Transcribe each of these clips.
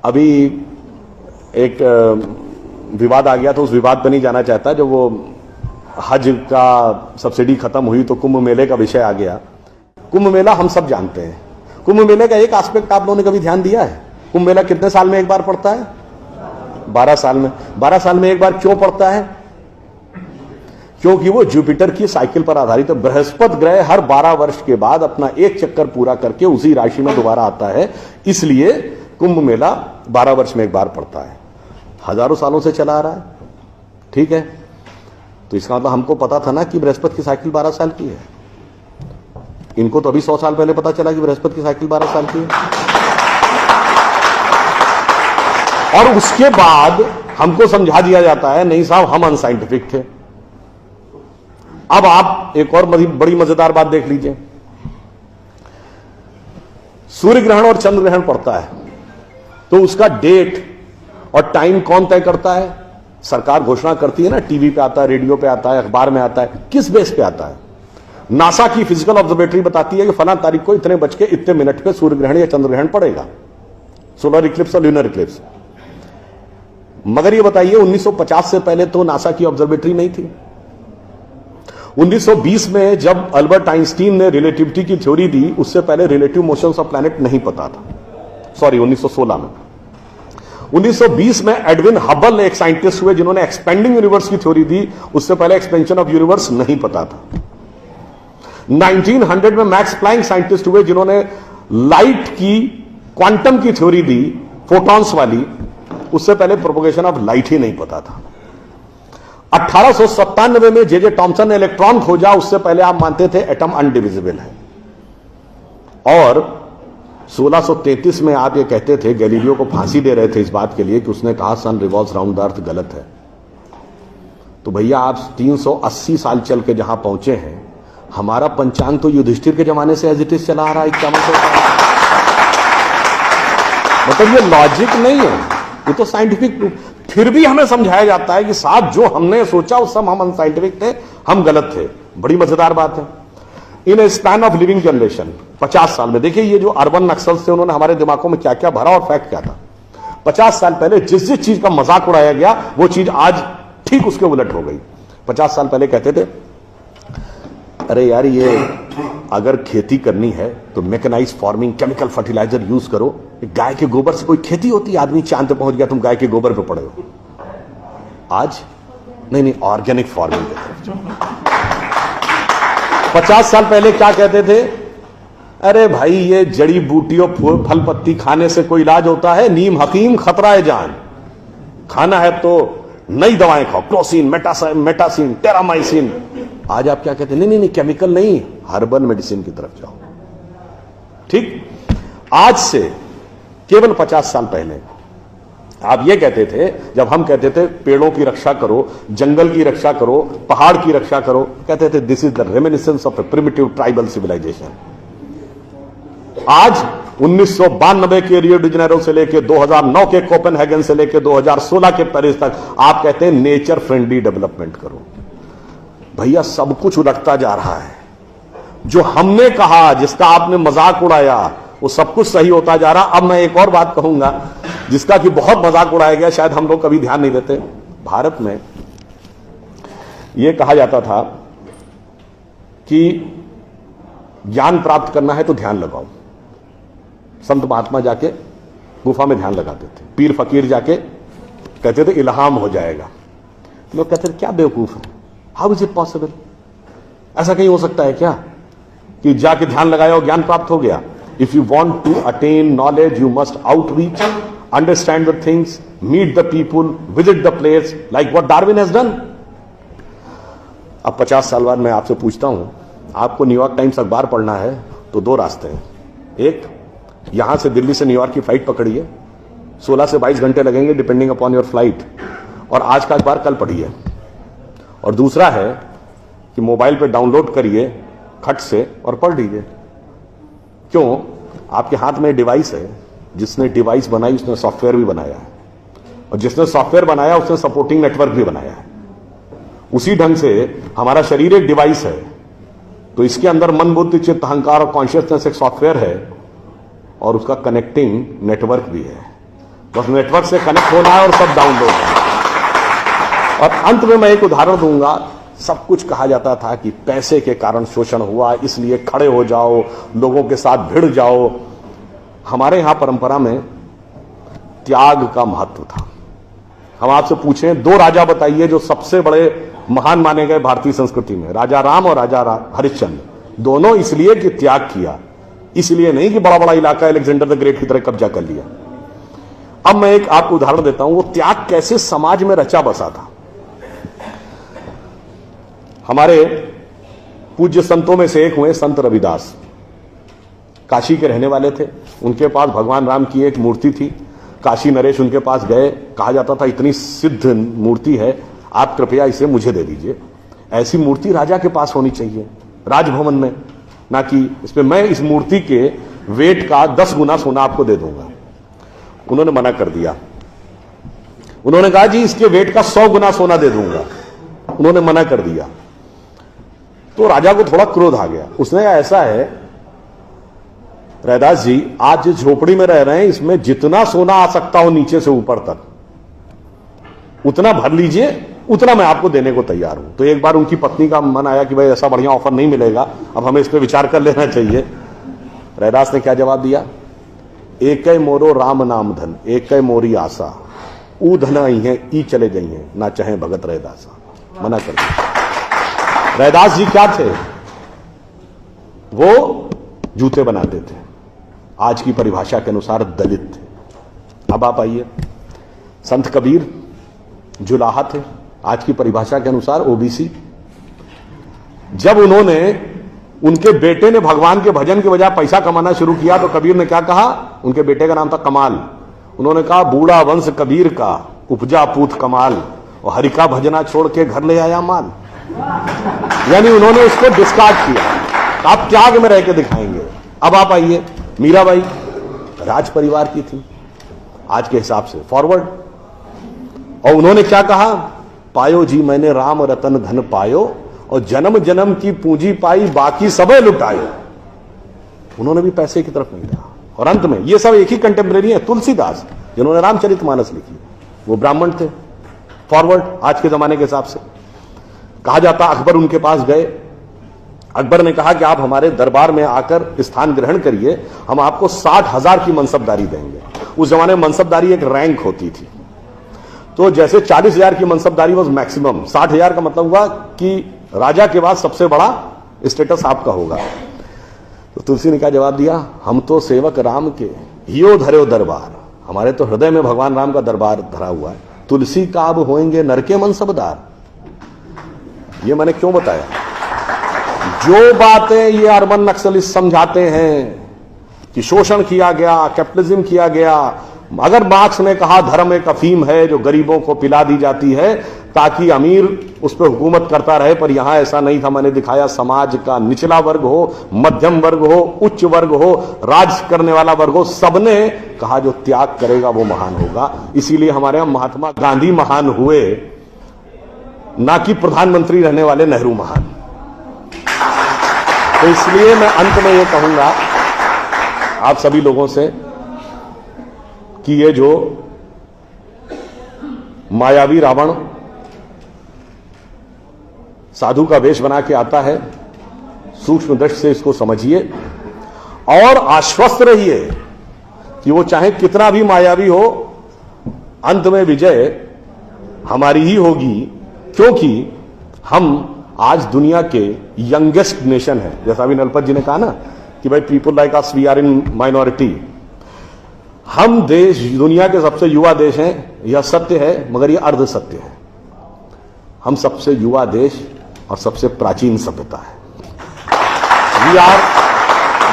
अभी एक विवाद आ गया तो उस विवाद पर नहीं जाना चाहता। जब वो हज का सब्सिडी खत्म हुई तो कुंभ मेले का विषय आ गया। कुंभ मेला हम सब जानते हैं। कुंभ मेले का एक एस्पेक्ट आप लोगों ने कभी ध्यान दिया है? कुंभ मेला कितने साल में एक बार पड़ता है? 12 साल में। 12 साल में एक बार क्यों पड़ता है? क्योंकि वो जुपिटर की साइकिल पर आधारित है। बृहस्पति ग्रह हर 12 वर्ष के बाद अपना एक चक्कर पूरा करके उसी राशि में दोबारा आता है, इसलिए कुंभ मेला 12 वर्ष में एक बार पड़ता है। हजारों सालों से चला आ रहा है, ठीक है। तो इसका मतलब हमको पता था ना कि बृहस्पति की साइकिल 12 साल की है। इनको तो अभी 100 साल पहले पता चला कि बृहस्पति की साइकिल 12 साल की है। और उसके बाद हमको समझा दिया जाता है नहीं साहब हम अनसाइंटिफिक थे। अब आप एक और बड़ी मजेदार बात देख लीजिए। सूर्य ग्रहण और चंद्र ग्रहण पड़ता है तो उसका डेट और टाइम कौन तय करता है? सरकार घोषणा करती है ना, टीवी पे आता है, रेडियो पे आता है, अखबार में आता है। किस बेस पे आता है? नासा की फिजिकल ऑब्जर्वेटरी बताती है कि फलां तारीख को इतने बज के इतने मिनट पे सूर्य ग्रहण या चंद्र ग्रहण पड़ेगा, सोलर इक्लिप्स और ल्यूनर इक्लिप्स। मगर ये बताइए 1950 से पहले तो नासा की ऑब्जर्वेटरी नहीं थी। 1920 में जब अल्बर्ट आइंस्टीन ने रिलेटिविटी की थ्योरी दी, उससे पहले रिलेटिव मोशंस ऑफ प्लैनेट नहीं पता था। सॉरी, 1916 में। 1920 में एडविन हबल एक साइंटिस्ट हुए जिन्होंने एक्सपेंडिंग यूनिवर्स की थ्योरी दी, उससे पहले एक्सपेंशन ऑफ यूनिवर्स नहीं पता था। 1900 में मैक्स प्लैंक साइंटिस्ट हुए जिन्होंने लाइट की क्वांटम की थ्योरी दी, फोटॉन्स वाली, उससे पहले प्रोपोगेशन ऑफ लाइट ही नहीं पता था। 1897 में जे टॉमसन ने इलेक्ट्रॉन खोजा, उससे पहले आप मानते थे एटम अनडिविजिबल है। और 1633 में आप ये कहते थे, गैलीलियो को फांसी दे रहे थे इस बात के लिए कि उसने कहा सन रिवॉल्व्स राउंड द अर्थ गलत है। तो भैया आप 380 साल चल के जहां पहुंचे हैं, हमारा पंचांग तो युधिष्ठिर के जमाने से एज इट इज चला आ रहा है 5100 साल। मतलब ये लॉजिक नहीं है, ये तो साइंटिफिक प्रूफ। फिर भी हमें समझाया जाता है कि साहब जो हमने सोचा उस सब हम अनसाइंटिफिक थे, हम गलत थे। बड़ी मजेदार बात है। इन ए स्पैन ऑफ लिविंग जनरेशन 50 साल में देखिए ये जो अर्बन नक्सल्स थे उन्होंने हमारे दिमागों में क्या क्या भरा और फैक्ट क्या था। 50 साल पहले जिस जिस चीज का मजाक उड़ाया गया वो चीज आज ठीक उसके उलट हो गई। 50 साल पहले कहते थे अरे यार ये अगर खेती करनी है तो mechanise farming, chemical fertiliser use करो। गाय के गोबर से कोई खेती होती है? आदमी चांद पे पहुंच गया, तुम गाय के गोबर पे पड़े हो। आज नहीं, ऑर्गेनिक फार्मिंग। 50 साल पहले क्या कहते थे? अरे भाई ये जड़ी बूटियों फल पत्ती खाने से कोई इलाज होता है? नीम हकीम खतरा है जान। खाना है तो नई दवाएं खाओ, क्लोसिन, मेटासिन, टेरामाइसिन। आज आप क्या कहते हैं? नहीं, केमिकल नहीं, हर्बल मेडिसिन की तरफ जाओ। ठीक, आज से केवल 50 साल पहले आप ये कहते थे, जब हम कहते थे पेड़ों की रक्षा करो, जंगल की रक्षा करो, पहाड़ की रक्षा करो, कहते थे this is the reminiscence of a primitive tribal civilisation. आज 1992 के रियो डी जेनेरो से लेकर 2009 के कोपेनहेगन से लेकर 2016 के पेरिस तक आप कहते हैं नेचर फ्रेंडली डेवलपमेंट करो। भैया सब कुछ उलटता जा रहा है। जो हमने कहा, जिसका आपने मजाक उड़ाया, वो सब कुछ सही होता जा रहा। अब मैं एक और बात कहूंगा जिसका कि बहुत मजाक उड़ाया गया, शायद हम लोग कभी ध्यान नहीं देते। भारत में यह कहा जाता था कि ज्ञान प्राप्त करना है तो ध्यान लगाओ। संत महात्मा जाके गुफा में ध्यान लगाते थे, पीर फकीर जाके कहते थे इल्हाम हो जाएगा। लोग कहते थे क्या बेवकूफ है, हाउ इज इट पॉसिबल? ऐसा कहीं हो सकता है क्या कि जाके ध्यान लगाया और ज्ञान प्राप्त हो गया? If you want to attain knowledge you must outreach, understand the things, meet the people, visit the place, like what Darwin has done. अब 50 साल बाद मैं आपसे पूछता हूं, आपको न्यूयॉर्क टाइम्स अखबार पढ़ना है तो 2 रास्ते हैं। एक, यहां से दिल्ली से न्यूयॉर्क की फ्लाइट पकड़िए, 16 से 22 घंटे लगेंगे डिपेंडिंग अपॉन योर फ्लाइट, और आज का अखबार कल पढ़िए। और दूसरा है कि मोबाइल पे डाउनलोड करिए खट से और पढ़ लीजिए। क्यों? आपके हाथ में डिवाइस है, जिसने डिवाइस बनाई उसने सॉफ्टवेयर भी बनाया है, और जिसने सॉफ्टवेयर बनाया उसने सपोर्टिंग नेटवर्क भी बनाया है। उसी ढंग से हमारा शरीर एक डिवाइस है, तो इसके अंदर मन, बुद्धि, चित्त, अहंकार और कॉन्शियसनेस एक सॉफ्टवेयर है, और उसका कनेक्टिंग नेटवर्क भी है। बस नेटवर्क से कनेक्ट होना है और सब डाउनलोड है। और अंत में मैं एक उदाहरण दूंगा। सब कुछ कहा जाता था कि पैसे के कारण शोषण हुआ, इसलिए खड़े हो जाओ, लोगों के साथ भिड़ जाओ। हमारे यहां परंपरा में त्याग का महत्व था। हम आपसे पूछें, दो राजा बताइए जो सबसे बड़े महान माने गए भारतीय संस्कृति में, राजा राम और राजा हरिश्चंद्र। दोनों इसलिए कि त्याग किया, इसलिए नहीं कि बड़ा बड़ा इलाका अलेक्जेंडर द ग्रेट की तरह कब्जा कर लिया। अब मैं एक आपको उदाहरण देता हूं, वो त्याग कैसे समाज में रचा बसा था। हमारे पूज्य संतों में से एक हुए संत रविदास, काशी के रहने वाले थे। उनके पास भगवान राम की एक मूर्ति थी। काशी नरेश उनके पास गए, कहा जाता था इतनी सिद्ध मूर्ति है, आप कृपया इसे मुझे दे दीजिए। ऐसी मूर्ति राजा के पास होनी चाहिए राजभवन में, ना कि इसमें मैं इस मूर्ति के वेट का 10 गुना सोना आपको दे दूंगा। उन्होंने मना कर दिया। उन्होंने कहा जी इसके वेट का 100 गुना सोना दे दूंगा। उन्होंने मना कर दिया। तो राजा को थोड़ा क्रोध आ गया। उसने कहा ऐसा है रैदास जी, आज जिस झोपड़ी में रह रहे हैं इसमें जितना सोना आ सकता हो नीचे से ऊपर तक उतना भर लीजिए, उतना मैं आपको देने को तैयार हूं। तो एक बार उनकी पत्नी का मन आया कि भाई ऐसा बढ़िया ऑफर नहीं मिलेगा, अब हमें इस पर विचार कर लेना चाहिए। रैदास ने क्या जवाब दिया? एक मोरो राम नाम धन, एक मोरी आशा, ऊ धन आई है ई चले गई हैं, ना चाहे भगत रैदासा। मना कर दिया। रैदास जी क्या थे? वो जूते बनाते थे, आज की परिभाषा के अनुसार दलित थे। अब आप आइए, संत कबीर जुलाहा थे, आज की परिभाषा के अनुसार ओबीसी। जब उनके बेटे ने भगवान के भजन के बजाय पैसा कमाना शुरू किया तो कबीर ने क्या कहा? उनके बेटे का नाम था कमाल। उन्होंने कहा बूढ़ा वंश कबीर का, उपजा पूत कमाल, और हरि का भजना छोड़ के घर ले आया माल। यानी उन्होंने उसको डिस्कार्ड किया। आप त्याग में रह के दिखाएंगे। अब आप आइए, मीराबाई राज परिवार की थी आज के हिसाब से, फॉरवर्ड। और उन्होंने क्या कहा? पायो जी मैंने राम रतन धन पायो, और जन्म जन्म की पूंजी पाई बाकी सबे लुटायो। उन्होंने भी पैसे की तरफ नहीं देखा। और अंत में ये सब एक ही कंटेम्परेरी है, तुलसीदास जिन्होंने रामचरितमानस लिखी, वो ब्राह्मण थे, फॉरवर्ड आज के जमाने के हिसाब से। कहा जाता अकबर उनके पास गए। अकबर ने कहा कि आप हमारे दरबार में आकर स्थान ग्रहण करिए, हम आपको 60,000 की मनसबदारी देंगे। उस जमाने में मनसबदारी एक रैंक होती थी। तो जैसे 40,000 की मनसबदारी वॉज मैक्सिमम, 60,000 का मतलब हुआ कि राजा के बाद सबसे बड़ा स्टेटस आपका होगा। तो तुलसी ने क्या जवाब दिया? हम तो सेवक राम के हियो धरे दरबार, हमारे तो हृदय में भगवान राम का दरबार धरा हुआ है। तुलसी का अब होएंगे नर के मनसबदार। ये मैंने क्यों बताया? जो बातें ये अर्बन नक्सलिस्ट समझाते हैं कि शोषण किया गया, कैपिटलिज्म किया गया, अगर मार्क्स ने कहा धर्म एक अफीम है जो गरीबों को पिला दी जाती है ताकि अमीर उस पर हुकूमत करता रहे, पर यहां ऐसा नहीं था। मैंने दिखाया समाज का निचला वर्ग हो, मध्यम वर्ग हो, उच्च वर्ग हो, राज करने वाला वर्ग हो, सबने कहा जो त्याग करेगा वो महान होगा। इसीलिए हमारे यहां महात्मा गांधी महान हुए, ना कि प्रधानमंत्री रहने वाले नेहरू महान। तो इसलिए मैं अंत में ये कहूंगा आप सभी लोगों से कि ये जो मायावी रावण साधु का वेश बना के आता है, सूक्ष्म दृष्टि से इसको समझिए और आश्वस्त रहिए कि वो चाहे कितना भी मायावी हो, अंत में विजय हमारी ही होगी, क्योंकि हम आज दुनिया के यंगेस्ट नेशन है। जैसा अभी नलपत जी ने कहा ना कि भाई people like us we are in minority. हम देश दुनिया के सबसे युवा देश हैं, यह सत्य है, मगर यह अर्ध सत्य है। हम सबसे युवा देश और सबसे प्राचीन सभ्यता है। We are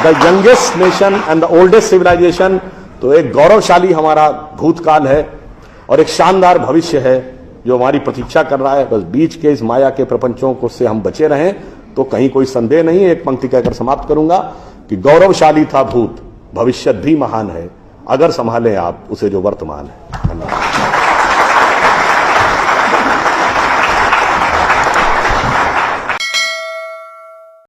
the youngest nation and the oldest civilisation. तो एक गौरवशाली हमारा भूतकाल है और एक शानदार भविष्य है जो हमारी प्रतीक्षा कर रहा है। बस बीच के इस माया के प्रपंचों को से हम बचे रहें तो कहीं कोई संदेह नहीं है। एक पंक्ति कहकर समाप्त करूंगा कि गौरवशाली था भूत, भविष्य भी महान है, अगर संभालें आप उसे जो वर्तमान है। धन्यवाद।